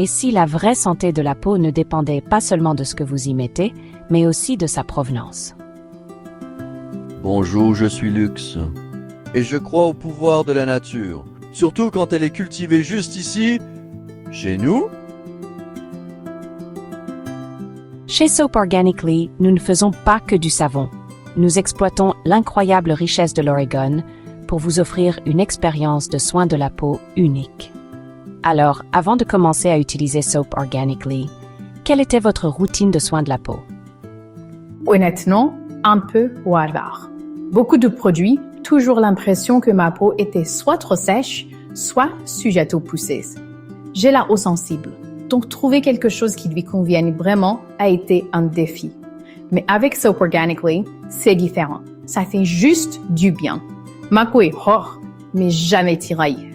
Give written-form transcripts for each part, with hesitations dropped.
Et si la vraie santé de la peau ne dépendait pas seulement de ce que vous y mettez, mais aussi de sa provenance. Bonjour, je suis Lux. Et je crois au pouvoir de la nature, surtout quand elle est cultivée juste ici, chez nous. Chez Soap Organically, nous ne faisons pas que du savon. Nous exploitons l'incroyable richesse de l'Oregon pour vous offrir une expérience de soins de la peau unique. Alors, avant de commencer à utiliser Soap Organically, quelle était votre routine de soins de la peau? Honnêtement, un peu au hasard. Beaucoup de produits, toujours l'impression que ma peau était soit trop sèche, soit sujette aux poussées. J'ai la peau sensible, donc trouver quelque chose qui lui convienne vraiment a été un défi. Mais avec Soap Organically, c'est différent. Ça fait juste du bien. Ma peau est rare, mais jamais tiraillée.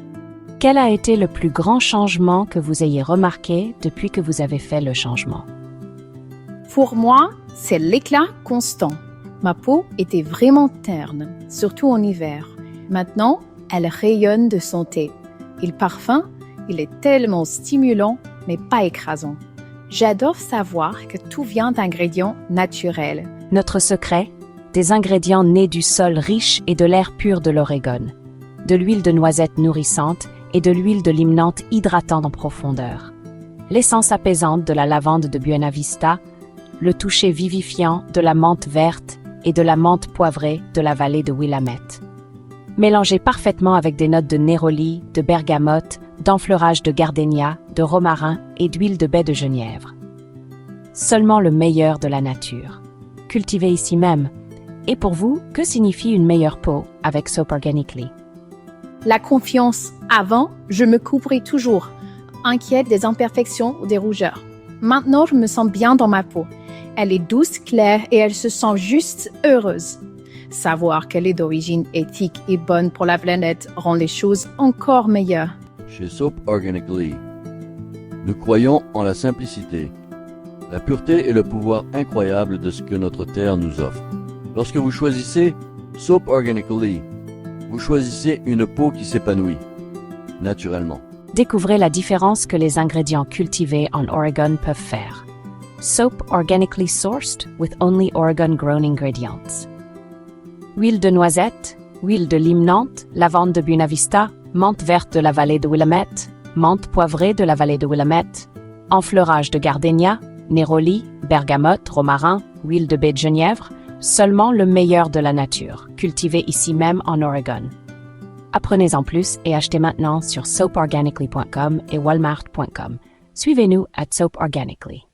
Quel a été le plus grand changement que vous ayez remarqué depuis que vous avez fait le changement? Pour moi, c'est l'éclat constant. Ma peau était vraiment terne, surtout en hiver. Maintenant, elle rayonne de santé. Et le parfum, il est tellement stimulant, mais pas écrasant. J'adore savoir que tout vient d'ingrédients naturels. Notre secret? Des ingrédients nés du sol riche et de l'air pur de l'Oregon. De l'huile de noisette nourrissante et de l'huile de limnante hydratante en profondeur. L'essence apaisante de la lavande de Buena Vista, le toucher vivifiant de la menthe verte et de la menthe poivrée de la vallée de Willamette. Mélangez parfaitement avec des notes de néroli, de bergamote, d'enfleurage de gardénia, de romarin et d'huile de baie de genièvre. Seulement le meilleur de la nature. Cultivé ici même. Et pour vous, que signifie une meilleure peau avec Soap Organically? La confiance. Avant, je me couvrais toujours, inquiète des imperfections ou des rougeurs. Maintenant, je me sens bien dans ma peau. Elle est douce, claire et elle se sent juste heureuse. Savoir qu'elle est d'origine éthique et bonne pour la planète rend les choses encore meilleures. Chez Soap Organically, nous croyons en la simplicité, la pureté et le pouvoir incroyable de ce que notre terre nous offre. Lorsque vous choisissez Soap Organically, vous choisissez une peau qui s'épanouit, naturellement. Découvrez la différence que les ingrédients cultivés en Oregon peuvent faire. Soap organically sourced with only Oregon-grown ingredients. Huile de noisette, huile de limnante, lavande de Buena Vista, menthe verte de la vallée de Willamette, menthe poivrée de la vallée de Willamette, enfleurage de gardénia, néroli, bergamote, romarin, huile de baie de genièvre, seulement le meilleur de la nature, cultivé ici même en Oregon. Apprenez en plus et achetez maintenant sur soaporganically.com et walmart.com. Suivez-nous à Soap Organically.